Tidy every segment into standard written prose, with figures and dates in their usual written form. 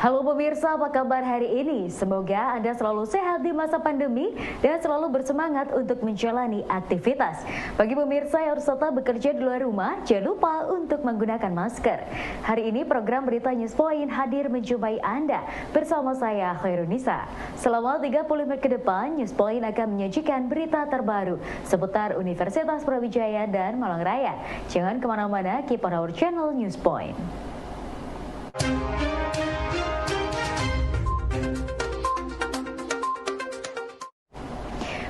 Halo pemirsa, apa kabar hari ini? Semoga Anda selalu sehat di masa pandemi dan selalu bersemangat untuk menjalani aktivitas. Bagi pemirsa yang harus tetap bekerja di luar rumah, jangan lupa untuk menggunakan masker. Hari ini program Berita News Point hadir menjumpai Anda bersama saya Khairunisa. Selama 30 menit ke depan, News Point akan menyajikan berita terbaru seputar Universitas Brawijaya dan Malang Raya. Jangan kemana-mana, keep on our channel News Point.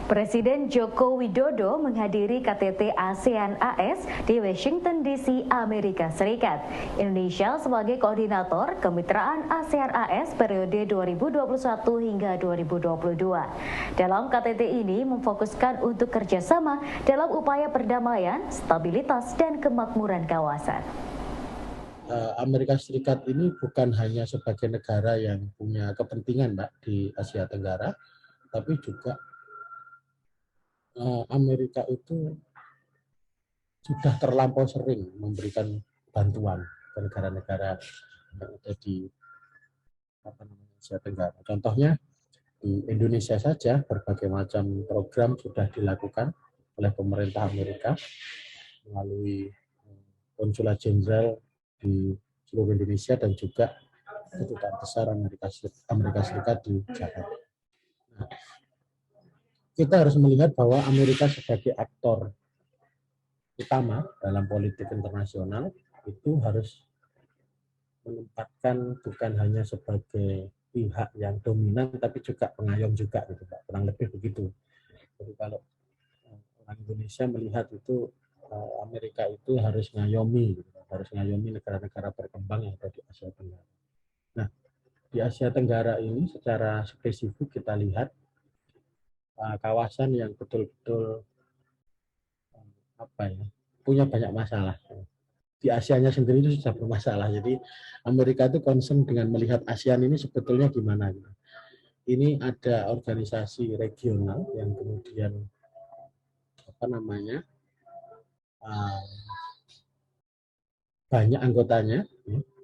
Presiden Joko Widodo menghadiri KTT ASEAN-AS di Washington DC, Amerika Serikat. Indonesia sebagai koordinator Kemitraan ASEAN-AS periode 2021 hingga 2022. Dalam KTT ini memfokuskan untuk kerjasama dalam upaya perdamaian, stabilitas, dan kemakmuran kawasan. Amerika Serikat ini bukan hanya sebagai negara yang punya kepentingan, Mbak, di Asia Tenggara, tapi juga Amerika itu sudah terlampau sering memberikan bantuan ke negara-negara yang ada di Asia Tenggara. Contohnya di Indonesia saja berbagai macam program sudah dilakukan oleh pemerintah Amerika melalui konsulat jenderal di seluruh Indonesia dan juga kedutaan besar Amerika Serikat di Jakarta. Nah, kita harus melihat bahwa Amerika sebagai aktor utama dalam politik internasional itu harus menempatkan bukan hanya sebagai pihak yang dominan tapi juga pengayom juga, gitu Pak. Kurang lebih begitu. Jadi kalau orang Indonesia melihat itu Amerika itu harus ngayomi, gitu, harus ngayomi negara-negara berkembang yang ada di Asia Tenggara. Nah, di Asia Tenggara ini secara spesifik kita lihat kawasan yang betul-betul punya banyak masalah. Di Asianya sendiri itu sudah bermasalah. Jadi Amerika itu concern dengan melihat ASEAN ini sebetulnya gimana. Ini ada organisasi regional yang kemudian banyak anggotanya,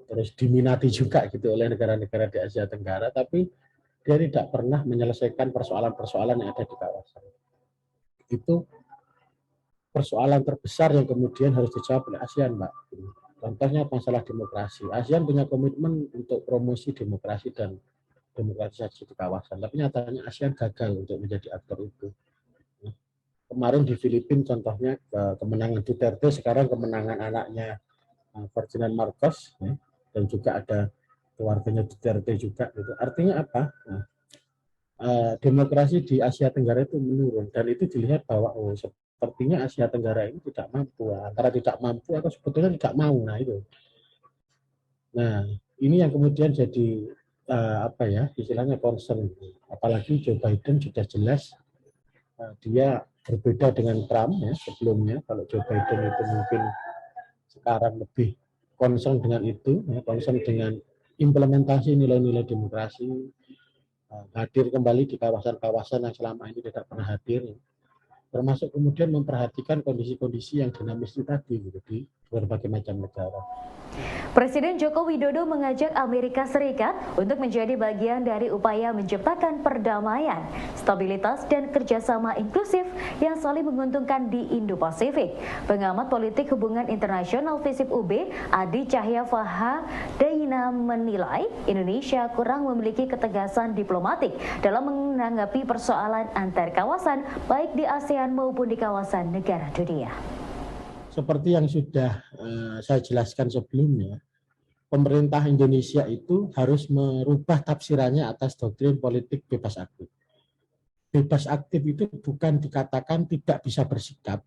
terus diminati juga gitu oleh negara-negara di Asia Tenggara, tapi dia tidak pernah menyelesaikan persoalan-persoalan yang ada di kawasan. Itu persoalan terbesar yang kemudian harus dijawab oleh ASEAN, Mbak. Contohnya masalah demokrasi. ASEAN punya komitmen untuk promosi demokrasi dan demokratisasi di kawasan, tapi nyatanya ASEAN gagal untuk menjadi aktor itu. Kemarin di Filipina contohnya kemenangan Duterte, sekarang kemenangan anaknya Ferdinand Marcos, dan juga ada keluarganya Duterte juga. Gitu. Artinya apa? Demokrasi di Asia Tenggara itu menurun, dan itu dilihat bahwa sepertinya Asia Tenggara ini tidak mampu, antara tidak mampu atau sebetulnya tidak mau. Nah itu. Nah ini yang kemudian jadi istilahnya concern. Apalagi Joe Biden sudah jelas dia berbeda dengan Trump ya sebelumnya. Kalau Joe Biden itu mungkin sekarang lebih concern dengan itu, concern dengan implementasi nilai-nilai demokrasi, hadir kembali di kawasan-kawasan yang selama ini tidak pernah hadir, termasuk kemudian memperhatikan kondisi-kondisi yang dinamis itu tadi gitu, di berbagai macam negara. Presiden Joko Widodo mengajak Amerika Serikat untuk menjadi bagian dari upaya menciptakan perdamaian, stabilitas, dan kerjasama inklusif yang saling menguntungkan di Indo-Pasifik. Pengamat politik hubungan internasional FISIP UB, Adi Cahya Fahadaina menilai Indonesia kurang memiliki ketegasan diplomatik dalam menanggapi persoalan antar kawasan, baik di ASEAN maupun di kawasan negara dunia. Seperti yang sudah saya jelaskan sebelumnya, pemerintah Indonesia itu harus merubah tafsirannya atas doktrin politik bebas aktif. Bebas aktif itu bukan dikatakan tidak bisa bersikap.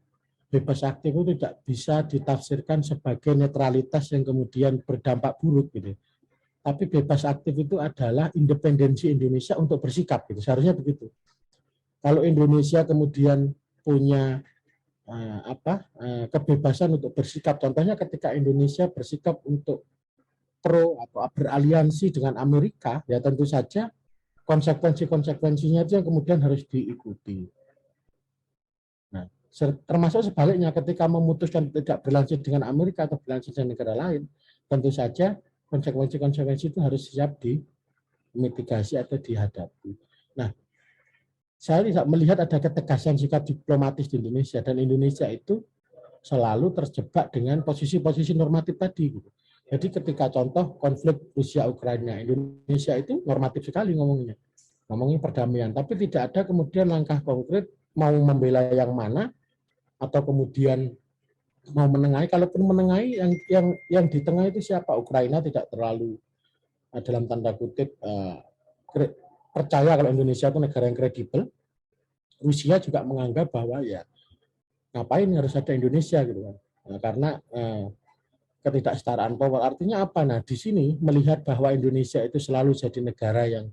Bebas aktif itu tidak bisa ditafsirkan sebagai netralitas yang kemudian berdampak buruk gitu. Tapi bebas aktif itu adalah independensi Indonesia untuk bersikap gitu. Seharusnya begitu. Kalau Indonesia kemudian punya kebebasan untuk bersikap, contohnya ketika Indonesia bersikap untuk pro atau beraliansi dengan Amerika, ya tentu saja konsekuensinya itu yang kemudian harus diikuti. Nah, termasuk sebaliknya ketika memutuskan tidak beraliansi dengan Amerika atau beraliansi dengan negara lain, tentu saja konsekuensi itu harus siap mitigasi atau dihadapi. Nah, saya tidak melihat ada ketegasan sikap diplomatis di Indonesia, dan Indonesia itu selalu terjebak dengan posisi-posisi normatif tadi. Jadi ketika contoh konflik Rusia-Ukraina, Indonesia itu normatif sekali ngomongnya perdamaian, tapi tidak ada kemudian langkah konkret mau membela yang mana atau kemudian mau menengahi. Kalaupun menengahi, yang di tengah itu siapa? Ukraina tidak terlalu dalam tanda kutip percaya kalau Indonesia itu negara yang kredibel. Rusia juga menganggap bahwa ya ngapain harus ada Indonesia gitu kan. Nah, karena ketidaksetaraan power. Artinya apa? Nah, di sini melihat bahwa Indonesia itu selalu jadi negara yang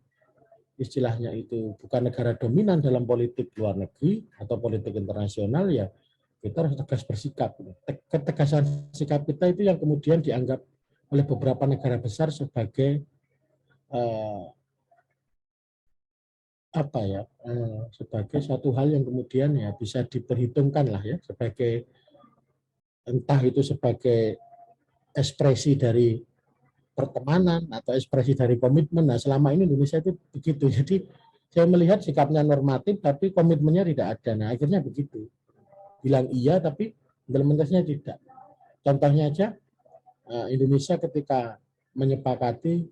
istilahnya itu bukan negara dominan dalam politik luar negeri atau politik internasional, ya kita harus tegas bersikap. Ketegasan sikap kita itu yang kemudian dianggap oleh beberapa negara besar sebagai sebagai suatu hal yang kemudian ya bisa diperhitungkan lah ya, sebagai entah itu sebagai ekspresi dari pertemanan atau ekspresi dari komitmen. Nah, selama ini Indonesia itu begitu. Jadi saya melihat sikapnya normatif tapi komitmennya tidak ada. Nah, akhirnya begitu. Bilang iya tapi implementasinya tidak. Contohnya aja Indonesia ketika menyepakati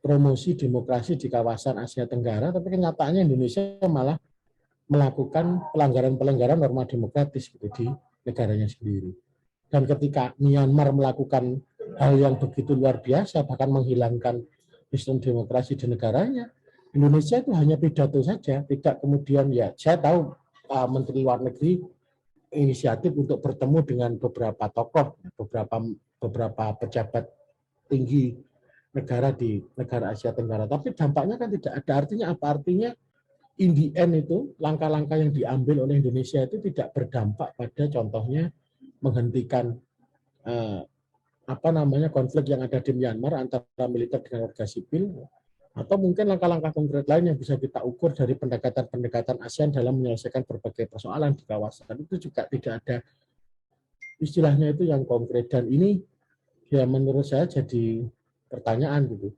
promosi demokrasi di kawasan Asia Tenggara, tapi kenyataannya Indonesia malah melakukan pelanggaran-pelanggaran norma demokratis gitu di negaranya sendiri. Dan ketika Myanmar melakukan hal yang begitu luar biasa, bahkan menghilangkan sistem demokrasi di negaranya, Indonesia itu hanya pidato saja, tidak kemudian ya saya tahu Menteri Luar Negeri inisiatif untuk bertemu dengan beberapa tokoh, beberapa pejabat tinggi negara di negara Asia Tenggara, tapi dampaknya kan tidak ada. Artinya apa? Artinya in the end itu langkah-langkah yang diambil oleh Indonesia itu tidak berdampak pada contohnya menghentikan konflik yang ada di Myanmar antara militer dengan warga sipil, atau mungkin langkah-langkah konkret lain yang bisa kita ukur dari pendekatan-pendekatan ASEAN dalam menyelesaikan berbagai persoalan di kawasan. Itu juga tidak ada istilahnya itu yang konkret, dan ini ya menurut saya jadi pertanyaan gitu.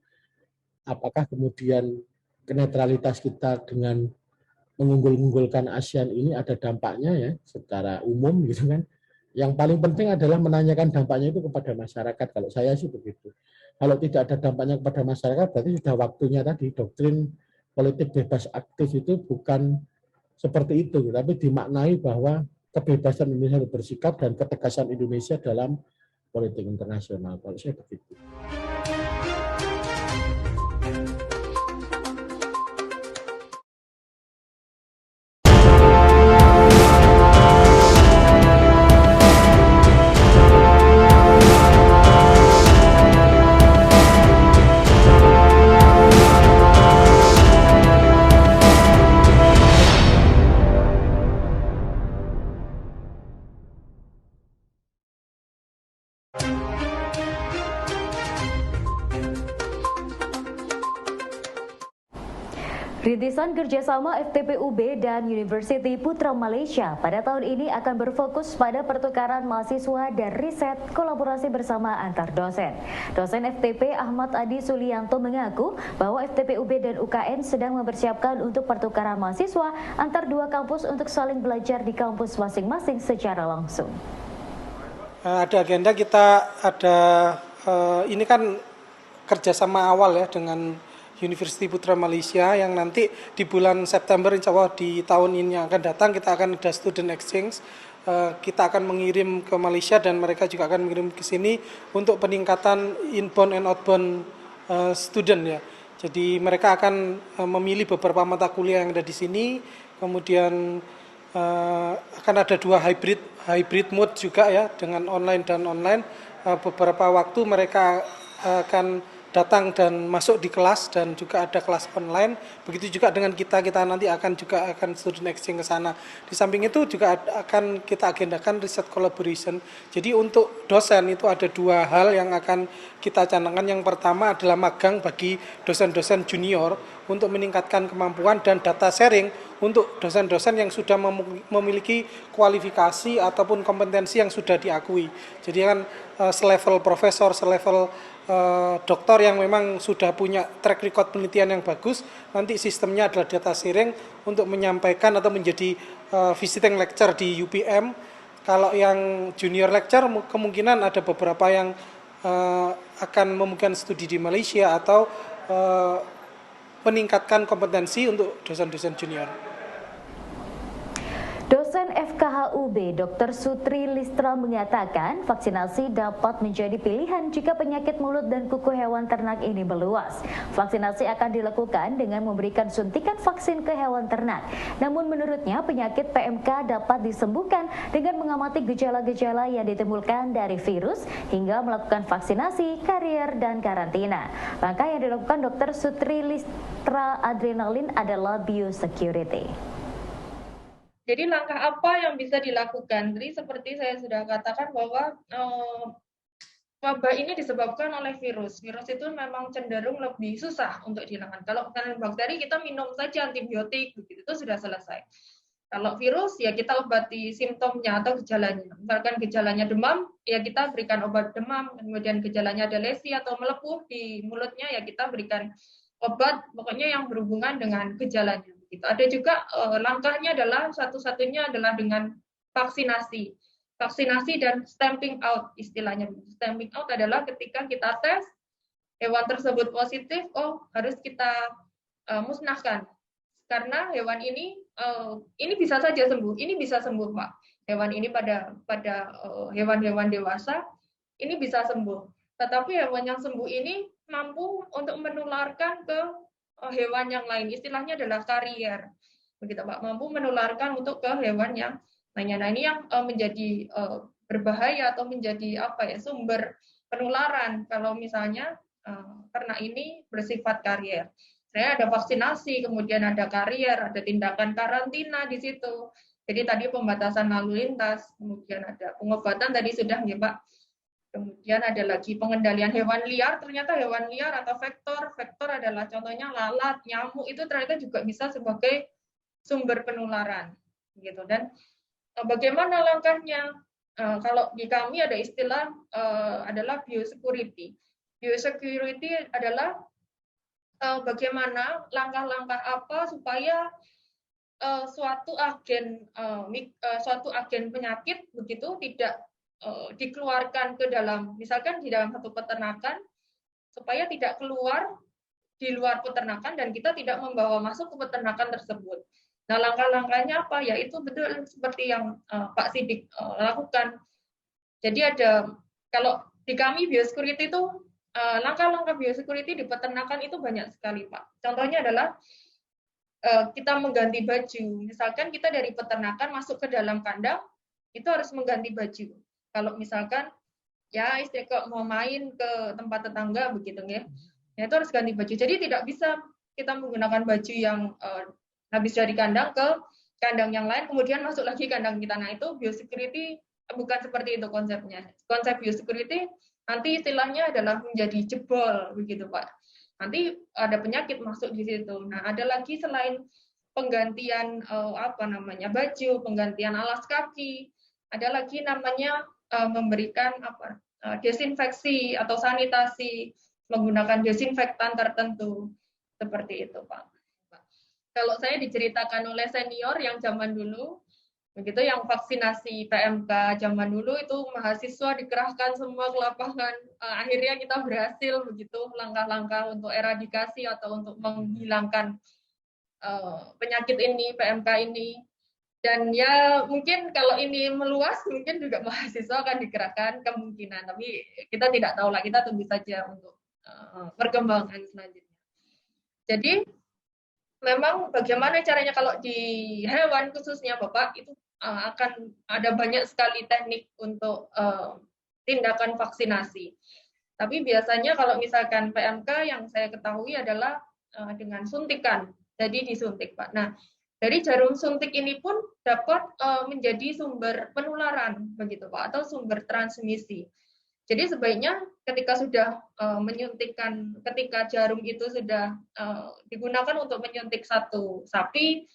Apakah kemudian netralitas kita dengan mengunggul-unggulkan ASEAN ini ada dampaknya ya secara umum gitu kan? Yang paling penting adalah menanyakan dampaknya itu kepada masyarakat. Kalau saya sih begitu. Kalau tidak ada dampaknya kepada masyarakat, berarti sudah waktunya tadi doktrin politik bebas aktif itu bukan seperti itu, tapi dimaknai bahwa kebebasan Indonesia bersikap dan ketegasan Indonesia dalam politik internasional. Kalau saya begitu. Rintisan kerjasama FTPUB dan University Putra Malaysia pada tahun ini akan berfokus pada pertukaran mahasiswa dan riset kolaborasi bersama antar dosen. Dosen FTP Ahmad Adi Sulianto mengaku bahwa FTPUB dan UKN sedang mempersiapkan untuk pertukaran mahasiswa antar dua kampus untuk saling belajar di kampus masing-masing secara langsung. Ada agenda kita ini kan kerjasama awal ya dengan University Putra Malaysia yang nanti di bulan September insya Allah di tahun ini yang akan datang kita akan ada student exchange. Kita akan mengirim ke Malaysia dan mereka juga akan mengirim ke sini untuk peningkatan inbound and outbound student ya. Jadi mereka akan memilih beberapa mata kuliah yang ada di sini, kemudian akan ada dua hybrid mode juga ya dengan online dan online. Beberapa waktu mereka akan datang dan masuk di kelas dan juga ada kelas online. Begitu juga dengan kita nanti akan student exchange ke sana. Di samping itu juga akan kita agendakan riset collaboration. Jadi untuk dosen itu ada dua hal yang akan kita canangkan. Yang pertama adalah magang bagi dosen-dosen junior untuk meningkatkan kemampuan dan data sharing untuk dosen-dosen yang sudah memiliki kualifikasi ataupun kompetensi yang sudah diakui. Jadi kan selevel profesor, selevel doktor yang memang sudah punya track record penelitian yang bagus, nanti sistemnya adalah data sharing untuk menyampaikan atau menjadi visiting lecture di UPM. Kalau yang junior lecture kemungkinan ada beberapa yang akan memungkinkan studi di Malaysia atau meningkatkan kompetensi untuk dosen-dosen junior. Dosen FKHUB Dr. Sutri Listra mengatakan vaksinasi dapat menjadi pilihan jika penyakit mulut dan kuku hewan ternak ini meluas. Vaksinasi akan dilakukan dengan memberikan suntikan vaksin ke hewan ternak. Namun menurutnya penyakit PMK dapat disembuhkan dengan mengamati gejala-gejala yang ditimbulkan dari virus hingga melakukan vaksinasi, karier, dan karantina. Langkah yang dilakukan Dr. Sutri Listra Adrenalin adalah biosecurity. Jadi langkah apa yang bisa dilakukan? Jadi seperti saya sudah katakan bahwa wabah ini disebabkan oleh virus. Virus itu memang cenderung lebih susah untuk dihilangkan. Kalau bakteri kita minum saja antibiotik, begitu itu sudah selesai. Kalau virus ya kita obati simptomnya atau gejalanya. Misalkan gejalanya demam, ya kita berikan obat demam. Kemudian gejalanya ada lesi atau melepuh di mulutnya, ya kita berikan obat. Pokoknya yang berhubungan dengan gejalanya. Gitu. Ada juga langkahnya adalah satu-satunya adalah dengan vaksinasi. Vaksinasi dan stamping out istilahnya. Stamping out adalah ketika kita tes hewan tersebut positif, oh harus kita musnahkan. Karena hewan ini bisa saja sembuh, ini bisa sembuh Pak. Hewan ini pada hewan-hewan dewasa ini bisa sembuh. Tetapi hewan yang sembuh ini mampu untuk menularkan ke hewan yang lain, istilahnya adalah karier, begitu Pak, mampu menularkan untuk ke hewan yang lainnya. Nah ini yang menjadi berbahaya atau menjadi sumber penularan kalau misalnya ternak ini bersifat karier. Saya ada vaksinasi, kemudian ada karier, ada tindakan karantina di situ. Jadi tadi pembatasan lalu lintas, kemudian ada pengobatan tadi sudah ya Pak. Kemudian ada lagi pengendalian hewan liar, ternyata hewan liar atau vektor adalah contohnya lalat, nyamuk, itu ternyata juga bisa sebagai sumber penularan. Gitu. Dan bagaimana langkahnya? Kalau di kami ada istilah adalah biosecurity. Biosecurity adalah bagaimana langkah-langkah apa supaya suatu agen penyakit begitu tidak dikeluarkan ke dalam, misalkan di dalam satu peternakan, supaya tidak keluar di luar peternakan dan kita tidak membawa masuk ke peternakan tersebut. Nah, langkah-langkahnya apa? Ya itu betul seperti yang Pak Sidik lakukan. Jadi ada, kalau di kami biosecurity itu, langkah-langkah biosecurity di peternakan itu banyak sekali Pak. Contohnya adalah kita mengganti baju. Misalkan kita dari peternakan masuk ke dalam kandang, itu harus mengganti baju. Kalau misalkan ya istri kok mau main ke tempat tetangga begitu ya itu harus ganti baju. Jadi tidak bisa kita menggunakan baju yang habis dari kandang ke kandang yang lain kemudian masuk lagi kandang kita. Nah itu biosecurity bukan seperti itu konsepnya. Konsep biosecurity nanti istilahnya adalah menjadi jebol begitu Pak. Nanti ada penyakit masuk di situ. Nah ada lagi selain penggantian baju, penggantian alas kaki, ada lagi namanya memberikan desinfeksi atau sanitasi menggunakan desinfektan tertentu seperti itu Pak. Kalau saya diceritakan oleh senior yang zaman dulu, begitu yang vaksinasi PMK zaman dulu itu mahasiswa dikerahkan semua ke lapangan. Akhirnya kita berhasil begitu langkah-langkah untuk eradikasi atau untuk menghilangkan penyakit ini, PMK ini. Dan ya mungkin kalau ini meluas mungkin juga mahasiswa akan digerakkan kemungkinan, tapi kita tidak tahu lah, kita tunggu saja untuk perkembangan selanjutnya. Jadi memang bagaimana caranya kalau di hewan khususnya Bapak itu akan ada banyak sekali teknik untuk tindakan vaksinasi. Tapi biasanya kalau misalkan PMK yang saya ketahui adalah dengan suntikan, jadi disuntik Pak. Nah dari jarum suntik ini pun dapat menjadi sumber penularan begitu Pak, atau sumber transmisi. Jadi sebaiknya ketika sudah menyuntikkan, ketika jarum itu sudah digunakan untuk menyuntik satu sapi,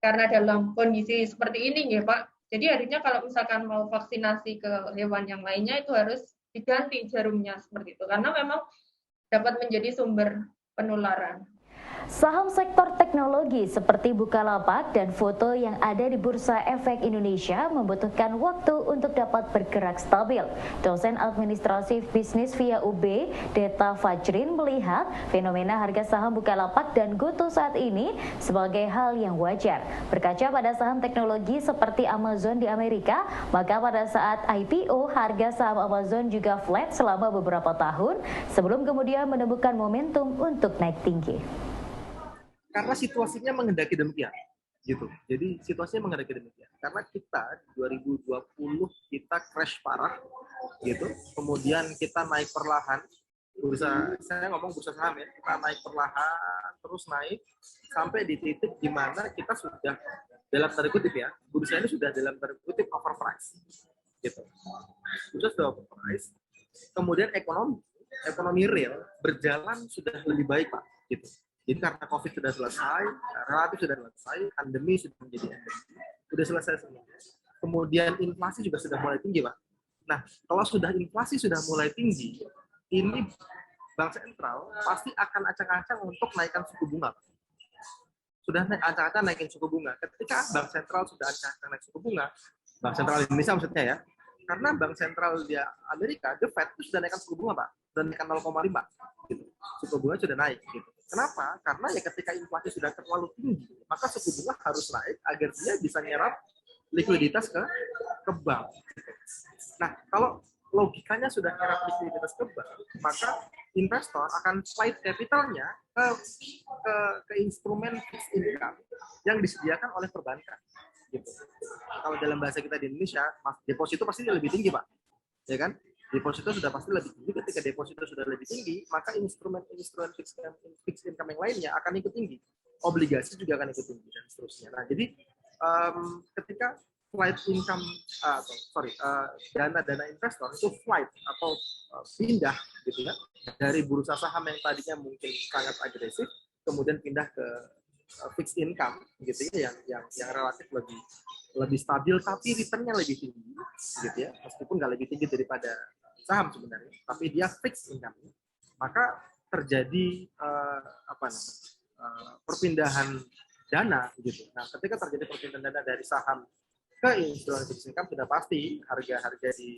karena dalam kondisi seperti ini ya Pak. Jadi akhirnya kalau misalkan mau vaksinasi ke hewan yang lainnya itu harus diganti jarumnya seperti itu karena memang dapat menjadi sumber penularan. Saham sektor teknologi seperti Bukalapak dan Foto yang ada di Bursa Efek Indonesia membutuhkan waktu untuk dapat bergerak stabil. Dosen Administrasi Bisnis via UB, Deta Fajrin melihat fenomena harga saham Bukalapak dan Goto saat ini sebagai hal yang wajar. Berkaca pada saham teknologi seperti Amazon di Amerika, maka pada saat IPO harga saham Amazon juga flat selama beberapa tahun sebelum kemudian menemukan momentum untuk naik tinggi. Karena situasinya menghendaki demikian, gitu. Jadi situasinya menghendaki demikian. Karena kita di 2020 kita crash parah, gitu. Kemudian kita naik perlahan, saya ngomong bursa saham ya, kita naik perlahan, terus naik sampai di titik di mana kita sudah dalam tanda kutip ya, bursa ini sudah dalam tanda kutip overprice, gitu. Bursa sudah overprice. Kemudian ekonomi real berjalan sudah lebih baik Pak, gitu. Jadi karena COVID sudah selesai, relatif sudah selesai, pandemi sudah menjadi endemi, sudah selesai semua. Kemudian inflasi juga sudah mulai tinggi, Pak. Nah, kalau sudah inflasi sudah mulai tinggi, ini Bank Sentral pasti akan acang-acang untuk naikkan suku bunga, Pak. Sudah acang-acang naikin suku bunga. Ketika Bank Sentral sudah acang-acang naik suku bunga, Bank Sentral Indonesia maksudnya ya, karena Bank Sentral di Amerika, The Fed itu sudah naikkan suku bunga, Pak, dan naikkan 0,5, gitu. Suku bunga sudah naik, gitu. Kenapa? Karena ya ketika inflasi sudah terlalu tinggi, maka suku bunga harus naik agar dia bisa nyerap likuiditas ke bank. Nah, kalau logikanya sudah nyerap likuiditas ke bank, maka investor akan slide capitalnya ke instrumen fixed income yang disediakan oleh perbankan. Gitu. Kalau dalam bahasa kita di Indonesia, deposito pasti lebih tinggi, Pak. Ya kan? Deposito sudah pasti lebih tinggi. Ketika deposito sudah lebih tinggi, maka instrumen fixed income yang lainnya akan ikut tinggi. Obligasi juga akan ikut tinggi dan seterusnya. Nah, jadi ketika flight income, dana investor itu flight atau pindah gitu ya dari bursa saham yang tadinya mungkin sangat agresif, kemudian pindah ke fixed income gitu ya yang relatif lebih stabil tapi returnnya lebih tinggi gitu ya, meskipun nggak lebih tinggi daripada saham sebenarnya, tapi dia fixed income, maka terjadi perpindahan dana gitu. Nah, ketika terjadi perpindahan dana dari saham ke instrumen fixed income, sudah pasti harga di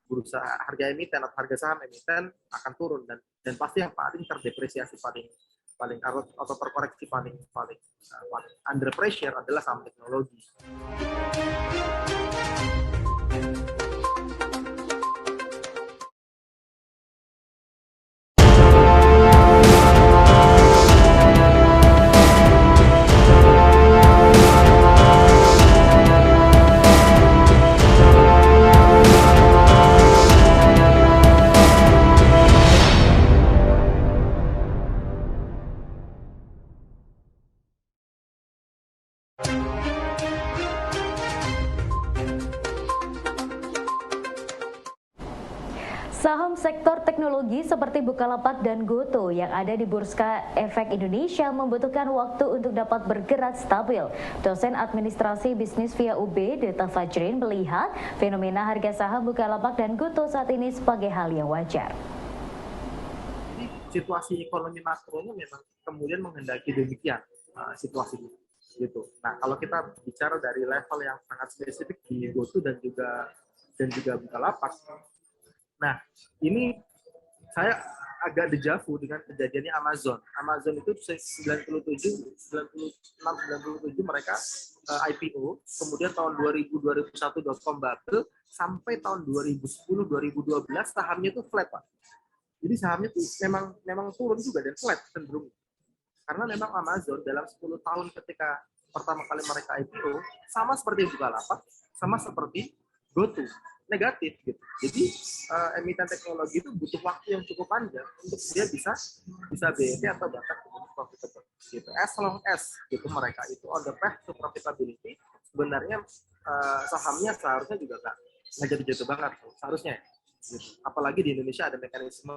bursa, harga emiten atau harga saham emiten akan turun dan pasti yang paling terdepresiasi paling atau terkoreksi paling under pressure adalah saham teknologi. Saham sektor teknologi seperti Bukalapak dan Goto yang ada di Bursa Efek Indonesia membutuhkan waktu untuk dapat bergerak stabil. Dosen Administrasi Bisnis via UB, Deta Fajrin melihat fenomena harga saham Bukalapak dan Goto saat ini sebagai hal yang wajar. Situasi ekonomi makronya memang kemudian menghendaki demikian situasi gitu. Nah, kalau kita bicara dari level yang sangat spesifik di Goto dan juga Bukalapak, nah, ini saya agak dejavu dengan kejadiannya Amazon. Amazon itu 96-97 mereka IPO, kemudian tahun 2000-2001 .com bubble, sampai tahun 2010-2012 sahamnya itu flat, Pak. Jadi sahamnya itu memang turun juga dan flat cenderung. Karena memang Amazon dalam 10 tahun ketika pertama kali mereka IPO, sama seperti Bukalapak, sama seperti Goto, negatif gitu. Jadi emiten teknologi itu butuh waktu yang cukup panjang untuk dia bisa BEP atau bahkan profitable gitu. As long as gitu mereka itu on the path to profitability, sebenarnya sahamnya seharusnya juga nggak jadi jatuh banget seharusnya. Gitu. Apalagi di Indonesia ada mekanisme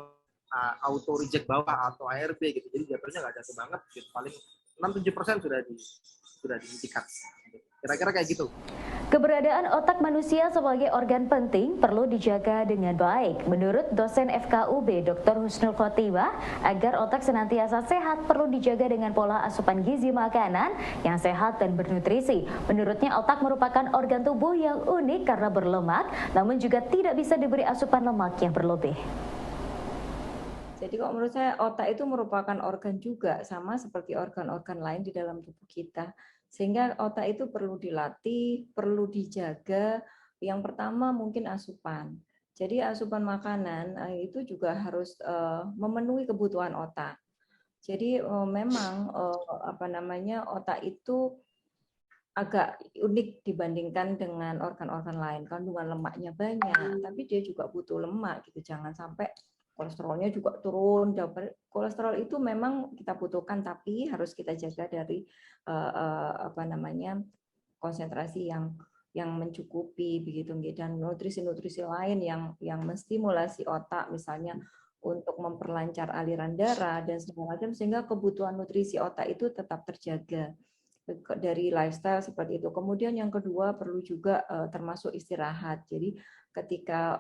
auto reject bawah atau ARB gitu. Jadi jatuhnya nggak jatuh banget gitu. Paling 6-7% sudah dihentikan. Kira-kira kayak gitu. Keberadaan otak manusia sebagai organ penting perlu dijaga dengan baik. Menurut dosen FKUB Dr. Husnul Khotimah, agar otak senantiasa sehat perlu dijaga dengan pola asupan gizi makanan yang sehat dan bernutrisi. Menurutnya otak merupakan organ tubuh yang unik karena berlemak, namun juga tidak bisa diberi asupan lemak yang berlebih. Jadi kalau menurut saya otak itu merupakan organ juga, sama seperti organ-organ lain di dalam tubuh kita. Sehingga otak itu perlu dilatih, perlu dijaga. Yang pertama mungkin asupan. Jadi asupan makanan itu juga harus memenuhi kebutuhan otak. Jadi memang otak itu agak unik dibandingkan dengan organ-organ lain. Kandungan lemaknya banyak, tapi dia juga butuh lemak gitu. Jangan sampai kolesterolnya juga turun. Kolesterol itu memang kita butuhkan, tapi harus kita jaga dari konsentrasi yang mencukupi begitu, dan nutrisi-nutrisi lain yang menstimulasi otak, misalnya untuk memperlancar aliran darah dan segala macam, sehingga kebutuhan nutrisi otak itu tetap terjaga dari lifestyle seperti itu. Kemudian yang kedua perlu juga termasuk istirahat. Jadi ketika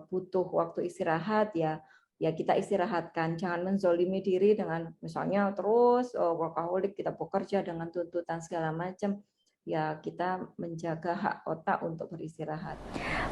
butuh waktu istirahat ya kita istirahatkan, jangan menzolimi diri dengan misalnya terus workaholic, kita bekerja dengan tuntutan segala macam. Ya kita menjaga hak otak untuk beristirahat.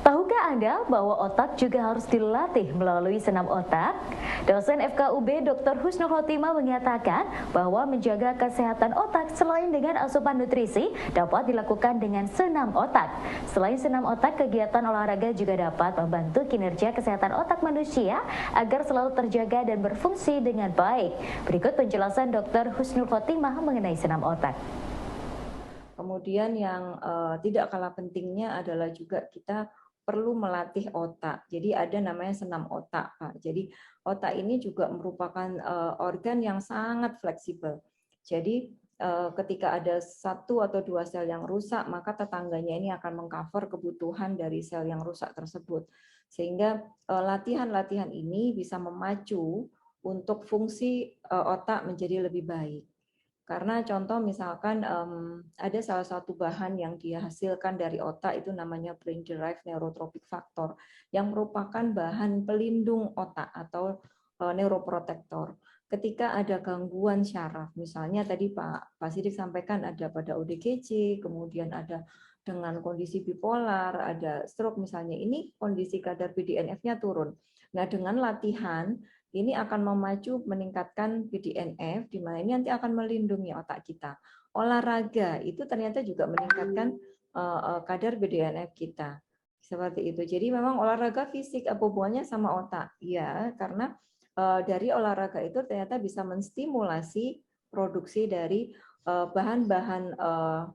Tahukah Anda bahwa otak juga harus dilatih melalui senam otak? Dosen FKUB Dr. Husnul Khotimah mengatakan bahwa menjaga kesehatan otak selain dengan asupan nutrisi dapat dilakukan dengan senam otak. Selain senam otak, kegiatan olahraga juga dapat membantu kinerja kesehatan otak manusia agar selalu terjaga dan berfungsi dengan baik. Berikut penjelasan Dr. Husnul Khotimah mengenai senam otak. Kemudian yang tidak kalah pentingnya adalah juga kita perlu melatih otak. Jadi ada namanya senam otak, Pak. Jadi otak ini juga merupakan organ yang sangat fleksibel. Jadi ketika ada 1 atau 2 sel yang rusak, maka tetangganya ini akan mengcover kebutuhan dari sel yang rusak tersebut. Sehingga latihan-latihan ini bisa memacu untuk fungsi otak menjadi lebih baik. Karena contoh misalkan ada salah satu bahan yang dihasilkan dari otak itu namanya brain derived neurotrophic factor yang merupakan bahan pelindung otak atau neuroprotector. Ketika ada gangguan syaraf, misalnya tadi Pak Sidik sampaikan ada pada ODGJ, kemudian ada dengan kondisi bipolar, ada stroke misalnya, ini kondisi kadar BDNF-nya turun. Nah dengan latihan ini akan memacu meningkatkan BDNF, di mana ini nanti akan melindungi otak kita. Olahraga itu ternyata juga meningkatkan kadar BDNF kita. Seperti itu. Jadi memang olahraga fisik apa hubungannya sama otak? Ya, karena dari olahraga itu ternyata bisa menstimulasi produksi dari bahan-bahan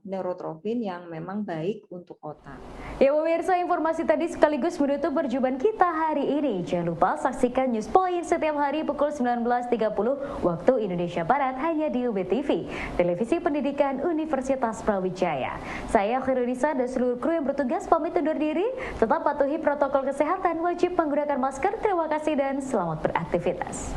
neurotrofin yang memang baik untuk otak. Ya pemirsa, informasi tadi sekaligus menutup perjumpaan kita hari ini. Jangan lupa saksikan News Point setiap hari pukul 19.30 waktu Indonesia Barat hanya di UB TV, Televisi Pendidikan Universitas Brawijaya. Saya Khairunisa dan seluruh kru yang bertugas pamit undur diri. Tetap patuhi protokol kesehatan, wajib menggunakan masker. Terima kasih dan selamat beraktivitas.